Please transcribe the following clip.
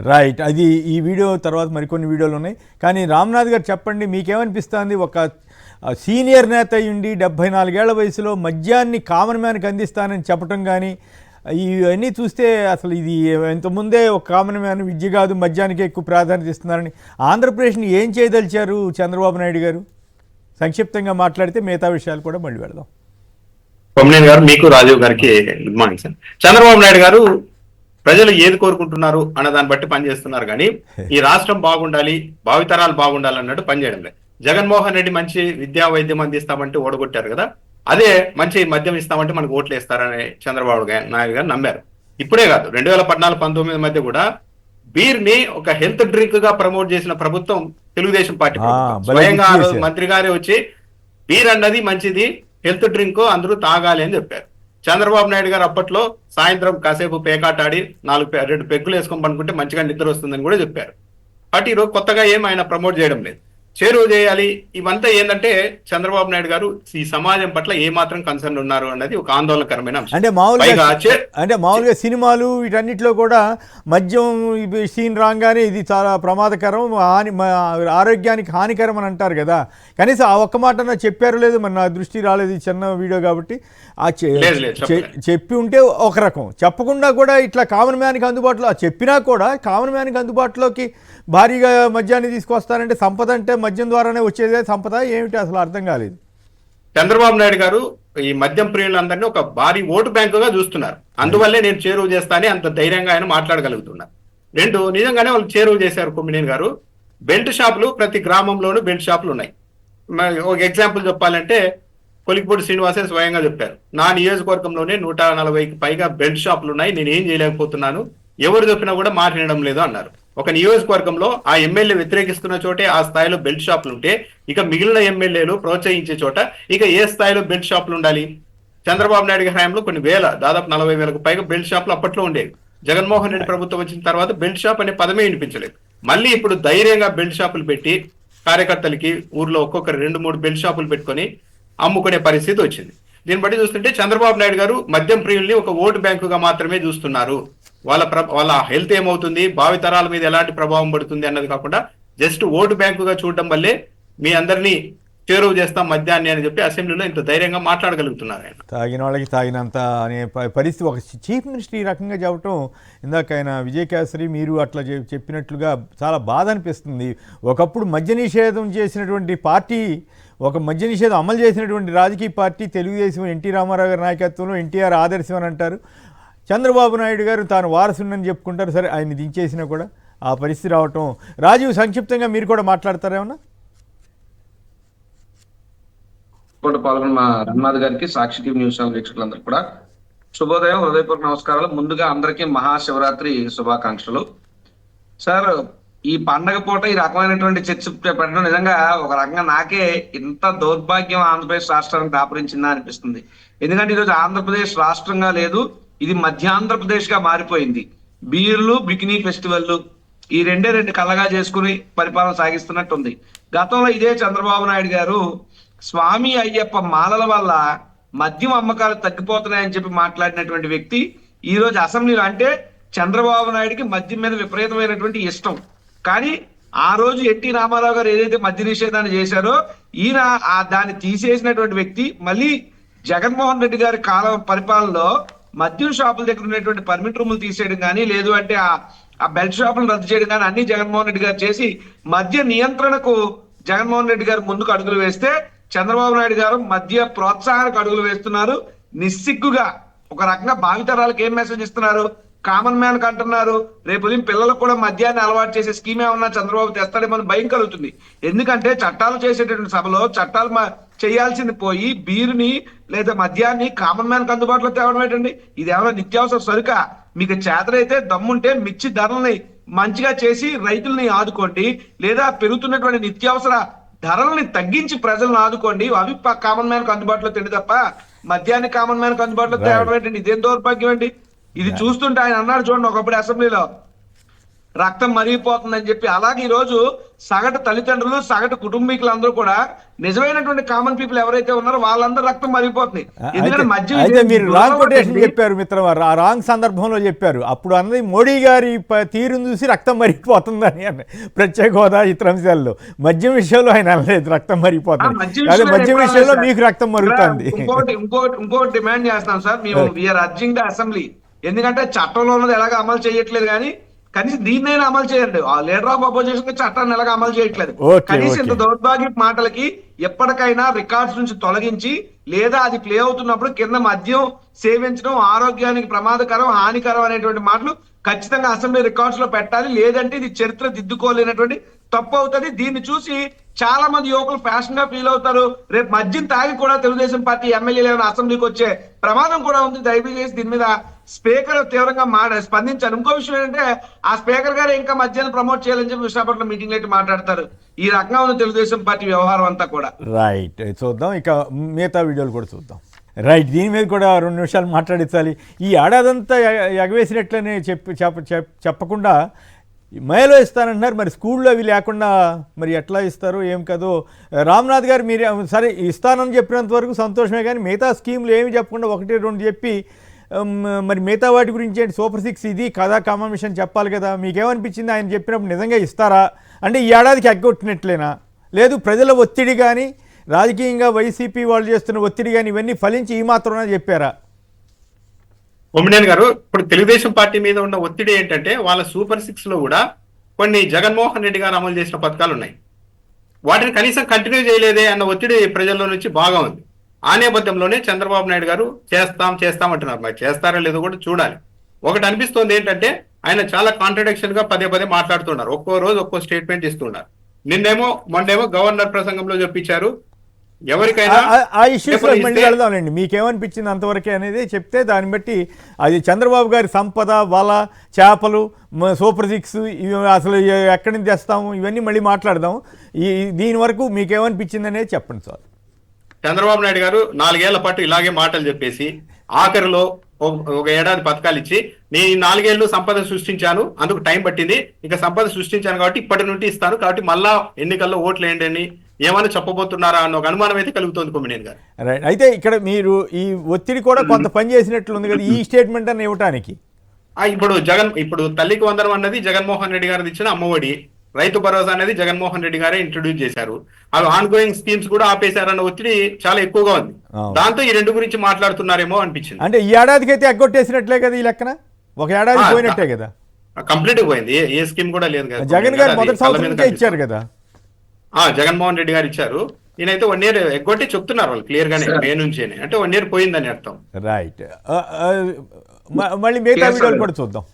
Right. అది ఈ video తర్వాత మరికొన్ని వీడియోలు ఉన్నాయి. కానీ రామ్నాథ్ గారు చెప్పండి, మీకేమనిపిస్తుంది? ఒక సీనియర్ నేత అయ్యుండి 74 ఏళ్ల వయసులో మద్యాన్ని కామన్ మ్యాన్కి అందిస్తానని చెప్పడం కానీ, ఇవన్నీ చూస్తే అసలు ఇది ఇంతకుముందే ఒక కామన్ మ్యాన్ విద్య కాదు మద్యానికి ఎక్కువ ప్రాధాన్యత ఇస్తున్నారని ఆంధ్రప్రదేశ్ని ఏం చేయదలిచారు చంద్రబాబు నాయుడు గారు? సంక్షిప్తంగా మాట్లాడితే మిగతా విషయాలు కూడా మళ్ళీ వెళదాం. కొమ్మినేని గారు, మీకు రాజీవ్ గారికి good morning sir. Chandrababu Naidu గారు ప్రజలు ఏది కోరుకుంటున్నారు అన్న దాన్ని బట్టి పనిచేస్తున్నారు కానీ ఈ రాష్ట్రం బాగుండాలి, భావితరాలు బాగుండాలి అన్నట్టు పనిచేయడం లేదు. జగన్మోహన్ రెడ్డి మంచి విద్యా వైద్యం అందిస్తామంటే ఓడగొట్టారు కదా, అదే మంచి మద్యం ఇస్తామంటే మనకు ఓట్లు వేస్తారని చంద్రబాబు నాయుడు గారు నమ్మారు. ఇప్పుడే కాదు, 2014-19 మధ్య కూడా బీర్ ని ఒక హెల్త్ డ్రింక్ గా ప్రమోట్ చేసిన ప్రభుత్వం తెలుగుదేశం పార్టీ. స్వయంగా మంత్రి గారే వచ్చి బీర్ అన్నది మంచిది, హెల్త్ డ్రింక్ అందరూ తాగాలి అని చెప్పారు. చంద్రబాబు నాయుడు గారు అప్పట్లో సాయంత్రం కాసేపు పేకాటాడి 2 పెగ్గులు వేసుకొని పనుకుంటే మంచిగా నిద్ర వస్తుందని కూడా చెప్పారు. బట్ ఈరోజు కొత్తగా ఏం ఆయన ప్రమోట్ చేయడం లేదు, చేరువ చేయాలి. ఇవంతా ఏంటంటే చంద్రబాబు నాయుడు గారు ఈ సమాజం పట్ల ఏ మాత్రం కన్సర్న్ ఉన్నారు అన్నది ఒక ఆందోళనకరమైన అంశం. అంటే మామూలుగా సినిమాలు వీటన్నిటిలో కూడా మద్యం సీన్ రాగానే ఇది చాలా ప్రమాదకరం, ఆరోగ్యానికి హానికరం అని అంటారు కదా. కనీసం ఆ ఒక్క మాట చెప్పారు లేదు, మరి నా దృష్టి రాలేదు, చిన్న వీడియో కాబట్టి. చెప్పి ఉంటే ఒక రకం, చెప్పకుండా కూడా ఇట్లా కామన్ మ్యాన్కి అందుబాటులో చెప్పినా కూడా కామన్ మ్యాన్కి అందుబాటులోకి భారీగా మద్యాన్ని తీసుకొస్తారంటే సంపద అంటే మద్యం ద్వారానే వచ్చేదే సంపద ఏమిటి అసలు అర్థం కాలేదు. చంద్రబాబు నాయుడు గారు ఈ మద్యం ప్రియులందరినీ ఒక భారీ ఓటు బ్యాంకుగా చూస్తున్నారు. అందువల్లే నేను చేరువ చేస్తానని అంత ధైర్యంగా ఆయన మాట్లాడగలుగుతున్నారు. 2 నిజంగానే వాళ్ళు చేరువ చేశారు. కొమ్మినేని గారు, బెల్ట్ షాపులు ప్రతి గ్రామంలోనూ బెల్ట్ షాపులు ఉన్నాయి. ఒక ఎగ్జాంపుల్ చెప్పాలంటే కొలిక్పూడి శ్రీనివాసే స్వయంగా చెప్పారు, నా నియోజకవర్గంలోనే 140కి పైగా బెల్ట్ షాపులు ఉన్నాయి, నేను ఏం చేయలేకపోతున్నాను, ఎవరు చెప్పినా కూడా మాట వినడం లేదు అన్నారు. ఒక నియోజకవర్గంలో ఆ ఎమ్మెల్యే వ్యతిరేకిస్తున్న చోటే ఆ స్థాయిలో బెల్ట్ షాపులు ఉంటే ఇక మిగిలిన ఎమ్మెల్యేలు ప్రోత్సహించే చోట ఇక ఏ స్థాయిలో బెల్ట్ షాపులు ఉండాలి? చంద్రబాబు నాయుడు హయాంలో కొన్ని దాదాపు 40,000కు పైగా బెల్ట్ షాపులు అప్పట్లో ఉండేవి. జగన్మోహన్ రెడ్డి ప్రభుత్వం వచ్చిన తర్వాత బెల్ట్ షాప్ అనే పదమే వినిపించలేదు. మళ్ళీ ఇప్పుడు ధైర్యంగా బెల్ట్ షాపులు పెట్టి కార్యకర్తలకి ఊర్లో ఒక్కొక్కరు 2-3 బెల్ట్ షాపులు పెట్టుకొని అమ్ముకునే పరిస్థితి వచ్చింది. దీన్ని బట్టి చూస్తుంటే చంద్రబాబు నాయుడు గారు మద్యం ప్రియుల్ని ఒక ఓటు బ్యాంకుగా మాత్రమే చూస్తున్నారు. వాళ్ళ హెల్త్ ఏమవుతుంది, భావితరాల మీద ఎలాంటి ప్రభావం పడుతుంది అన్నది కాకుండా జస్ట్ ఓటు బ్యాంకుగా చూడడం వల్లే మీ అందరినీ చేరువ చేస్తాం మద్యాన్ని అని చెప్పి అసెంబ్లీలో ఇంత ధైర్యంగా మాట్లాడగలుగుతున్నారు. ఆయన తాగిన వాళ్ళకి తాగినంత అనే పరిస్థితి ఒక చీఫ్ మినిస్టర్ ఈ రకంగా చెప్పడం, ఇందాక ఆయన విజయకేసరి మీరు అట్లా చెప్పినట్లుగా చాలా బాధ అనిపిస్తుంది. ఒకప్పుడు మద్య నిషేధం చేసినటువంటి పార్టీ, ఒక మద్య నిషేధం అమలు చేసినటువంటి రాజకీయ పార్టీ తెలుగుదేశం, ఎన్టీ రామారావు గారి నాయకత్వంలో ఎన్టీఆర్ ఆదర్శం అని అంటారు. చంద్రబాబు నాయుడు గారు తాను వారసుని చెప్పుకుంటారు. సరే, ఆయన దించేసినా కూడా ఆ పరిస్థితి రావటం. రాజీవ్, సంక్షిప్తంగా మీరు కూడా మాట్లాడతారేమన్నా? పాల్గొన్న రఘునాథ్ గారికి, సాక్షి టీవీ న్యూస్ ఛానల్ వీక్షకులందరూ కూడా శుభోదయం, హృదయపూర్వక నమస్కారాలు. ముందుగా అందరికీ మహాశివరాత్రి శుభాకాంక్షలు. సార్, ఈ పండగ పూట ఈ రకమైనటువంటి చర్చ పెట్టడం నిజంగా ఒక రకంగా నాకే ఇంత దౌర్భాగ్యం ఆంధ్రప్రదేశ్ రాష్ట్రానికి దాపరించిందా అనిపిస్తుంది. ఎందుకంటే ఈరోజు ఆంధ్రప్రదేశ్ రాష్ట్రంగా లేదు, ఇది మధ్యాంధ్రప్రదేశ్ గా మారిపోయింది. బీర్లు, బికినీ ఫెస్టివల్ ఈ రెండు కళ్ళగా చేసుకుని పరిపాలన సాగిస్తున్నట్టుంది. గతంలో ఇదే చంద్రబాబు నాయుడు గారు స్వామి అయ్యప్ప మాలల వల్ల మద్యం అమ్మకాలు తగ్గిపోతున్నాయని చెప్పి మాట్లాడినటువంటి వ్యక్తి ఈ రోజు అసెంబ్లీలో, అంటే చంద్రబాబు నాయుడికి మద్యం మీద విపరీతమైనటువంటి ఇష్టం. కానీ ఆ రోజు ఎన్టీ రామారావు గారు ఏదైతే మద్య నిషేధాన్ని చేశారో ఈయన దాన్ని తీసేసినటువంటి వ్యక్తి. మళ్ళీ జగన్మోహన్ రెడ్డి గారి కాలం పరిపాలనలో మద్యం షాపుల దగ్గర ఉన్నటువంటి పర్మిట్ రూములు తీసేయడం కానీ, లేదు అంటే ఆ బెల్ట్ షాపులను రద్దు చేయడం కానీ అన్ని జగన్మోహన్ రెడ్డి గారు చేసి మద్య నియంత్రణకు జగన్మోహన్ రెడ్డి గారు ముందుకు అడుగులు వేస్తే చంద్రబాబు నాయుడు గారు మద్య ప్రోత్సాహానికి అడుగులు వేస్తున్నారు. నిస్సిగ్గుగా ఒక రకంగా భావితరాలకు ఏం మెసేజ్ ఇస్తున్నారు? కామన్ మ్యాన్ కి అంటున్నారు, రేపు ఉదయం పిల్లలకు కూడా మద్యాన్ని అలవాటు చేసే స్కీమ్ ఏమన్నా చంద్రబాబు తెస్తాడేమో భయం కలుగుతుంది. ఎందుకంటే చట్టాలు చేసేటటువంటి సభలో చట్టాలు చేయాల్సింది పోయి బీరుని లేదా మద్యాన్ని కామన్ మ్యాన్ కి అందుబాటులో తేవడం ఏంటండి? ఇది ఏమైనా నిత్యావసర సరుక? మీకు చేతనైతే దమ్ముంటే మిర్చి ధరల్ని మంచిగా చేసి రైతుల్ని ఆదుకోండి, లేదా పెరుగుతున్నటువంటి నిత్యావసర ధరల్ని తగ్గించి ప్రజలను ఆదుకోండి. అవి కామన్ మ్యాన్ కు అందుబాటులో తిండి తప్ప మద్యాన్ని కామన్ మ్యాన్ కు అందుబాటులో తేవడం ఏంటండి? ఇదేం దౌర్భాగ్యం అండి. ఇది చూస్తుంటే ఆయన అన్నాడు చూడండి ఒకప్పుడు అసెంబ్లీలో, రక్తం మరిగిపోతుందని చెప్పి. అలాగే ఈ రోజు సగటు తల్లిదండ్రులు, సగటు కుటుంబీకులందరూ కూడా నిజమైనటువంటి కామన్ పీపుల్ ఎవరైతే ఉన్నారో వాళ్ళందరూ రక్తం మరిగిపోతుంది. ఎందుకంటే మధ్య అయితే మీరు రాంగ్ కొటేషన్ చెప్పారు మిత్రవారు, ఆ రాంగ్ సందర్భంలో చెప్పారు. అప్పుడు అన్నది మోడీ గారి తీరును చూసి రక్తం మరిగిపోతుందని అన్న ప్రత్యేక హోదా ఇతరంశాల్లో. మద్యం విషయంలో ఆయన అనలేదు రక్తం మరిగిపోతుంది, అదే మద్యం విషయంలో మీకు రక్తం మరుగుతుంది. ఇంకోటి డిమాండ్ చేస్తున్నాం సార్, మేము వీఆర్ అర్జింగ్ ద అసెంబ్లీ. ఎందుకంటే చట్టంలో ఉన్నది ఎలాగ అమలు చేయట్లేదు, కానీ కనీసం దీన్నైనా అమలు చేయండి. ఆ లీడర్ ఆఫ్ అపోజిషన్ చట్టాన్ని ఎలాగ అమలు చేయట్లేదు. కనీసం ఇంత దౌర్భాగ్య మాటలకి ఎప్పటికైనా రికార్డ్స్ నుంచి తొలగించి, లేదా అది ప్లే అవుతున్నప్పుడు కింద మద్యం సేవించడం ఆరోగ్యానికి ప్రమాదకరం, హానికరం అనేటువంటి మాటలు ఖచ్చితంగా అసెంబ్లీ రికార్డ్స్ లో పెట్టాలి. లేదంటే ఇది చరిత్ర దిద్దుకోలేనటువంటి తప్పు అవుతుంది. దీన్ని చూసి చాలా మంది యువకులు ఫ్యాషన్ గా ఫీల్ అవుతారు. రేపు మద్యం తాగి కూడా తెలుగుదేశం పార్టీ ఎమ్మెల్యేలు ఏమైనా అసెంబ్లీకి వచ్చే ప్రమాదం కూడా ఉంది. దయచేసి దీని మీద స్పీకర్ తీవ్రంగా స్పందించారు. ఇంకో విషయం ఏంటంటే, ఆ స్పీకర్ గారు ఇంకా మద్యాన్ని ప్రమోట్ చేయాలని చెప్పి విశాఖపట్నం మీటింగ్ అయితే మాట్లాడతారు. ఈ రకంగా ఉన్న తెలుగుదేశం పార్టీ వ్యవహారం అంతా కూడా. రైట్, చూద్దాం. ఇక మిగతా వీడియోలు కూడా చూద్దాం. రైట్, దీని మీద కూడా 2 నిమిషాలు మాట్లాడించాలి. ఈ ఏడాదంతా ఎగవేసినట్లనే చెప్పకుండా మేలో ఇస్తానంటున్నారు, మరి స్కూల్లో అవి లేకుండా మరి ఎట్లా ఇస్తారు ఏం కదో. రామ్నాథ్ గారు మీరు సరే ఇస్తానని చెప్పినంత వరకు సంతోషమే, కానీ మిగతా స్కీములు ఏమి చెప్పకుండా 1-2 చెప్పి మరి మిగతా వాటి గురించి ఏంటి, సూపర్ 6 ఇది కథా కమామిషన్ చెప్పాలి కదా. మీకేమనిపించింది ఆయన చెప్పినప్పుడు నిజంగా ఇస్తారా? అంటే ఈ ఏడాదికి ఎగ్గొట్టినట్లేనా, లేదు ప్రజల ఒత్తిడి కానీ రాజకీయంగా వైసీపీ వాళ్ళు చేస్తున్న ఒత్తిడి కానీ ఇవన్నీ ఫలించి ఈ మాత్రమే చెప్పారా? కొమ్మినేని గారు, ఇప్పుడు తెలుగుదేశం పార్టీ మీద ఉన్న ఒత్తిడి ఏంటంటే, వాళ్ళ సూపర్ 6 లో కూడా కొన్ని జగన్మోహన్ రెడ్డి గారు అమలు చేసిన పథకాలు ఉన్నాయి, వాటిని కనీసం కంటిన్యూ చేయలేదే అన్న ఒత్తిడి ప్రజల్లో నుంచి బాగా ఉంది. ఆ నేపథ్యంలోనే చంద్రబాబు నాయుడు గారు చేస్తాం అంటున్నారు. మరి చేస్తారో లేదో కూడా చూడాలి. ఒకటి అనిపిస్తోంది ఏంటంటే, ఆయన చాలా కాంట్రడిక్షన్ గా పదే మాట్లాడుతున్నారు. ఒక్కో రోజు ఒక్కో స్టేట్మెంట్ ఇస్తున్నారు. మొన్నేమో గవర్నర్ ప్రసంగంలో చెప్పించారు, ఎవరికైనా ఆ ఇష్యూస్ మళ్ళీ వెళ్దాంలేండి. మీకేమనిపించింది అంతవరకే అనేది చెప్తే దాన్ని బట్టి అది చంద్రబాబు గారి సంపద, వల, చేపలు, సూపర్ 6 ఇవి అసలు ఎక్కడి నుంచి తెస్తాము ఇవన్నీ మళ్ళీ మాట్లాడదాం. దీని వరకు మీకేమనిపించింది అనేది చెప్పండి సార్. చంద్రబాబు నాయుడు గారు 4 ఏళ్ల పాటు ఇలాగే మాటలు చెప్పేసి ఆఖరిలో ఒక ఏడాది పథకాలు ఇచ్చి, నేను 4 ఏళ్ళు సంపద సృష్టించాను, అందుకు టైం పట్టింది, ఇక సంపద సృష్టించాను కాబట్టి ఇప్పటి నుండి ఇస్తాను, కాబట్టి మళ్ళా ఎన్నికల్లో ఓట్లు వేయండి అని ఏమైనా చెప్పబోతున్నారా అన్న ఒక అనుమానం అయితే కలుగుతోంది కొమ్మినేని గారు. రైట్, అయితే ఇక్కడ మీరు ఈ ఒత్తిడి కూడా కొంత పని చేసినట్లుంది కదా ఈ స్టేట్మెంట్ అని ఇవ్వటానికి. ఇప్పుడు తల్లికి వందనం అన్నది జగన్మోహన్ రెడ్డి గారు ఇచ్చిన అమ్మఒడి, రైతు భరోసా అనేది జగన్మోహన్ రెడ్డి గారే ఇంట్రొడ్యూస్ చేశారు. అవి ఆన్ గోయింగ్ స్కీమ్స్ కూడా ఆపేశారన్న ఒత్తిడి చాలా ఎక్కువగా ఉంది. దాంతో ఈ 2 గురించి మాట్లాడుతున్నారేమో అనిపించింది. అంటే ఈ ఏడాదికి అయితే ఎగ్గొట్టేసినట్లే కదా ఈ లెక్కన, ఒక ఏడాది పోయినట్టే కదా, కంప్లీట్ పోయింది. ఏ స్కీమ్ కూడా లేదు కదా. జగన్ గారు మొదటి సంవత్సరం ఇచ్చారు కదా. జగన్మోహన్ రెడ్డి గారు ఇచ్చారు. ఈయనైతే 1 ఇయర్ ఎగ్గొట్టి చెప్తున్నారు వాళ్ళు క్లియర్ గానే, మే నుంచి, అంటే 1 ఇయర్ పోయిందని అర్థం. రైట్, మళ్ళీ మిగతా వీడియోలు కూడా చూద్దాం.